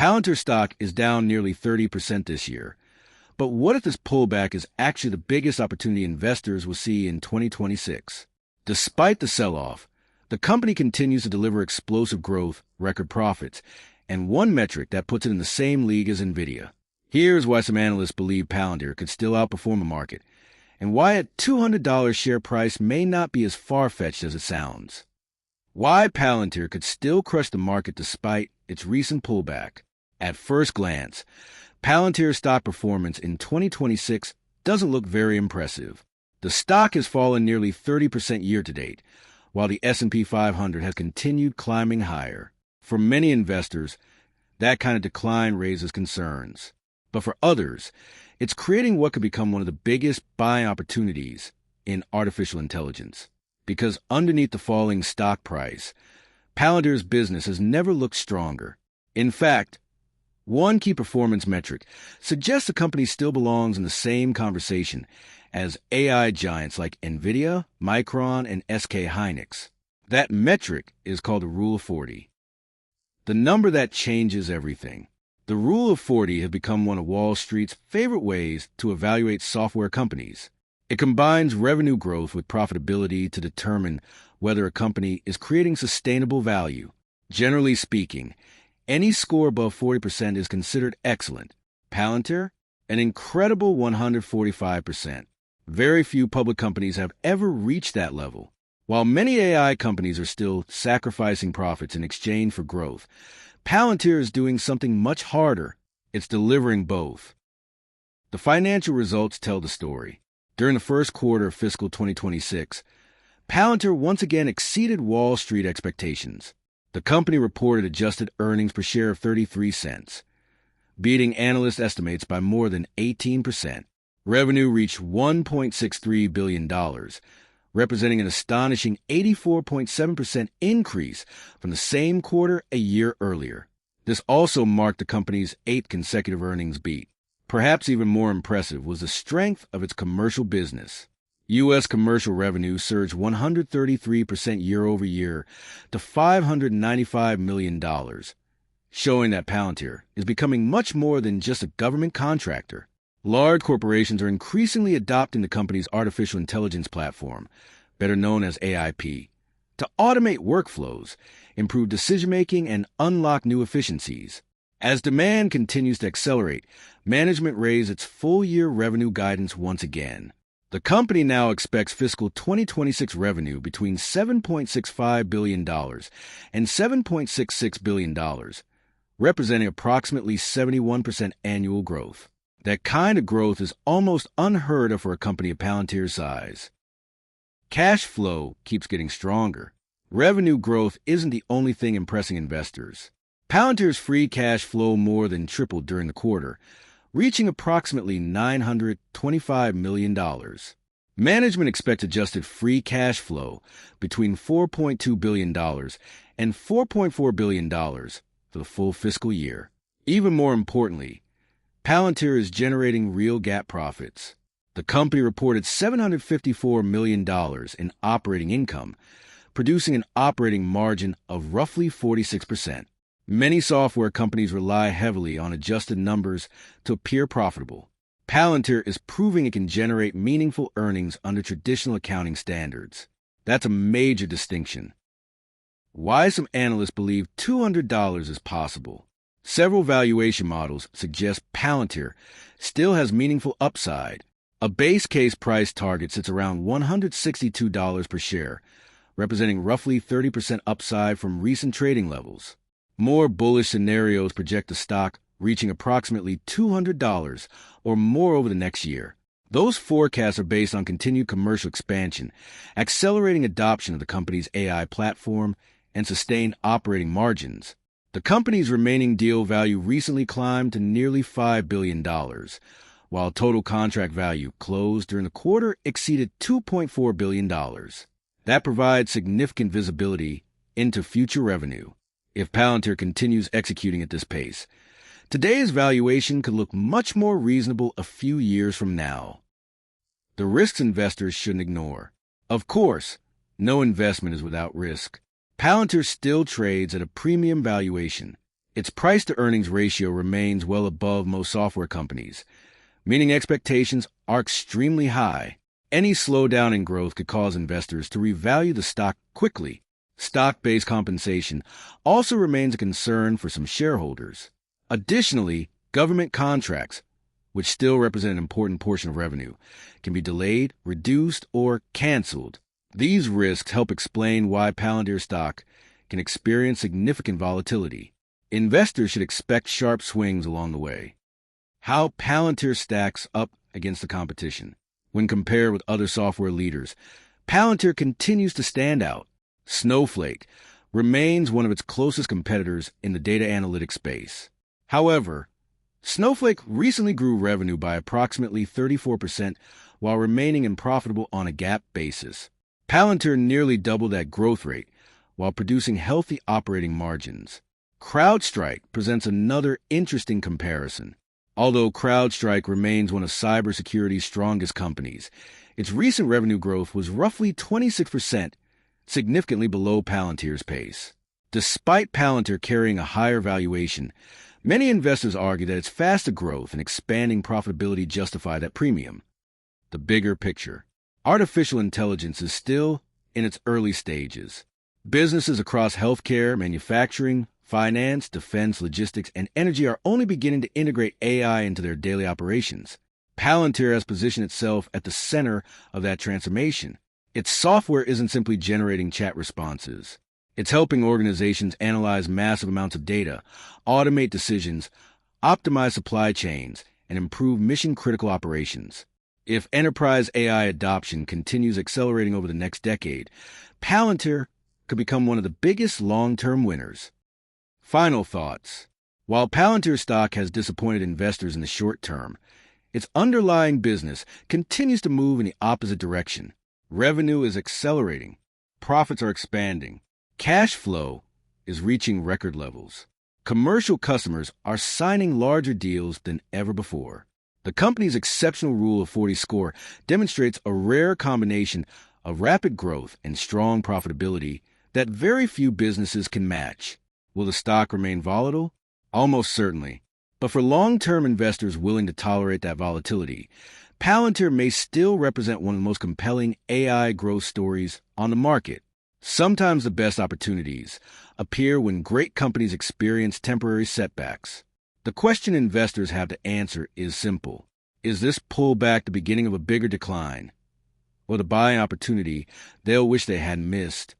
Palantir stock is down nearly 30% this year. But what if this pullback is actually the biggest opportunity investors will see in 2026? Despite the sell-off, the company continues to deliver explosive growth, record profits, and one metric that puts it in the same league as NVIDIA. Here's why some analysts believe Palantir could still outperform the market, and why a $200 share price may not be as far-fetched as it sounds. Why Palantir could still crush the market despite its recent pullback. At first glance, Palantir's stock performance in 2026 doesn't look very impressive. The stock has fallen nearly 30% year-to-date, while the S&P 500 has continued climbing higher. For many investors, that kind of decline raises concerns. But for others, it's creating what could become one of the biggest buying opportunities in artificial intelligence. Because underneath the falling stock price, Palantir's business has never looked stronger. In fact, one key performance metric suggests the company still belongs in the same conversation as AI giants like NVIDIA, Micron, and SK Hynix. That metric is called the Rule of 40. The number that changes everything. The Rule of 40 has become one of Wall Street's favorite ways to evaluate software companies. It combines revenue growth with profitability to determine whether a company is creating sustainable value. Generally speaking, any score above 40% is considered excellent. Palantir, an incredible 145%. Very few public companies have ever reached that level. While many AI companies are still sacrificing profits in exchange for growth, Palantir is doing something much harder. It's delivering both. The financial results tell the story. During the first quarter of fiscal 2026, Palantir once again exceeded Wall Street expectations. The company reported adjusted earnings per share of 33 cents, beating analyst estimates by more than 18%. Revenue reached $1.63 billion, representing an astonishing 84.7% increase from the same quarter a year earlier. This also marked the company's 8th consecutive earnings beat. Perhaps even more impressive was the strength of its commercial business. U.S. commercial revenue surged 133% year-over-year to $595 million, showing that Palantir is becoming much more than just a government contractor. Large corporations are increasingly adopting the company's artificial intelligence platform, better known as AIP, to automate workflows, improve decision-making, and unlock new efficiencies. As demand continues to accelerate, management raised its full-year revenue guidance once again. The company now expects fiscal 2026 revenue between $7.65 billion and $7.66 billion, representing approximately 71% annual growth. That kind of growth is almost unheard of for a company of Palantir's size. Cash flow keeps getting stronger. Revenue growth isn't the only thing impressing investors. Palantir's free cash flow more than tripled during the quarter, reaching approximately $925 million. Management expects adjusted free cash flow between $4.2 billion and $4.4 billion for the full fiscal year. Even more importantly, Palantir is generating real GAAP profits. The company reported $754 million in operating income, producing an operating margin of roughly 46%. Many software companies rely heavily on adjusted numbers to appear profitable. Palantir is proving it can generate meaningful earnings under traditional accounting standards. That's a major distinction. Why some analysts believe $200 is possible. Several valuation models suggest Palantir still has meaningful upside. A base case price target sits around $162 per share, representing roughly 30% upside from recent trading levels. More bullish scenarios project the stock reaching approximately $200 or more over the next year. Those forecasts are based on continued commercial expansion, accelerating adoption of the company's AI platform, and sustained operating margins. The company's remaining deal value recently climbed to nearly $5 billion, while total contract value closed during the quarter exceeded $2.4 billion. That provides significant visibility into future revenue. If Palantir continues executing at this pace, today's valuation could look much more reasonable a few years from now. The risks investors shouldn't ignore. Of course, no investment is without risk. Palantir still trades at a premium valuation. Its price-to-earnings ratio remains well above most software companies, meaning expectations are extremely high. Any slowdown in growth could cause investors to revalue the stock quickly. Stock-based compensation also remains a concern for some shareholders. Additionally, government contracts, which still represent an important portion of revenue, can be delayed, reduced, or canceled. These risks help explain why Palantir stock can experience significant volatility. Investors should expect sharp swings along the way. How Palantir stacks up against the competition. When compared with other software leaders, Palantir continues to stand out. Snowflake remains one of its closest competitors in the data analytics space. However, Snowflake recently grew revenue by approximately 34% while remaining unprofitable on a GAAP basis. Palantir nearly doubled that growth rate while producing healthy operating margins. CrowdStrike presents another interesting comparison. Although CrowdStrike remains one of cybersecurity's strongest companies, its recent revenue growth was roughly 26%, significantly below Palantir's pace. Despite Palantir carrying a higher valuation, many investors argue that its faster growth and expanding profitability justify that premium. The bigger picture. Artificial intelligence is still in its early stages. Businesses across healthcare, manufacturing, finance, defense, logistics, and energy are only beginning to integrate AI into their daily operations. Palantir has positioned itself at the center of that transformation. Its software isn't simply generating chat responses. It's helping organizations analyze massive amounts of data, automate decisions, optimize supply chains, and improve mission-critical operations. If enterprise AI adoption continues accelerating over the next decade, Palantir could become one of the biggest long-term winners. Final thoughts. While Palantir stock has disappointed investors in the short term, its underlying business continues to move in the opposite direction. Revenue is accelerating. Profits are expanding. Cash flow is reaching record levels. Commercial customers are signing larger deals than ever before. The company's exceptional Rule of 40 score demonstrates a rare combination of rapid growth and strong profitability that very few businesses can match. Will the stock remain volatile? Almost certainly. But for long-term investors willing to tolerate that volatility, Palantir may still represent one of the most compelling AI growth stories on the market. Sometimes the best opportunities appear when great companies experience temporary setbacks. The question investors have to answer is simple. Is this pullback the beginning of a bigger decline, or the buying opportunity they'll wish they hadn't missed?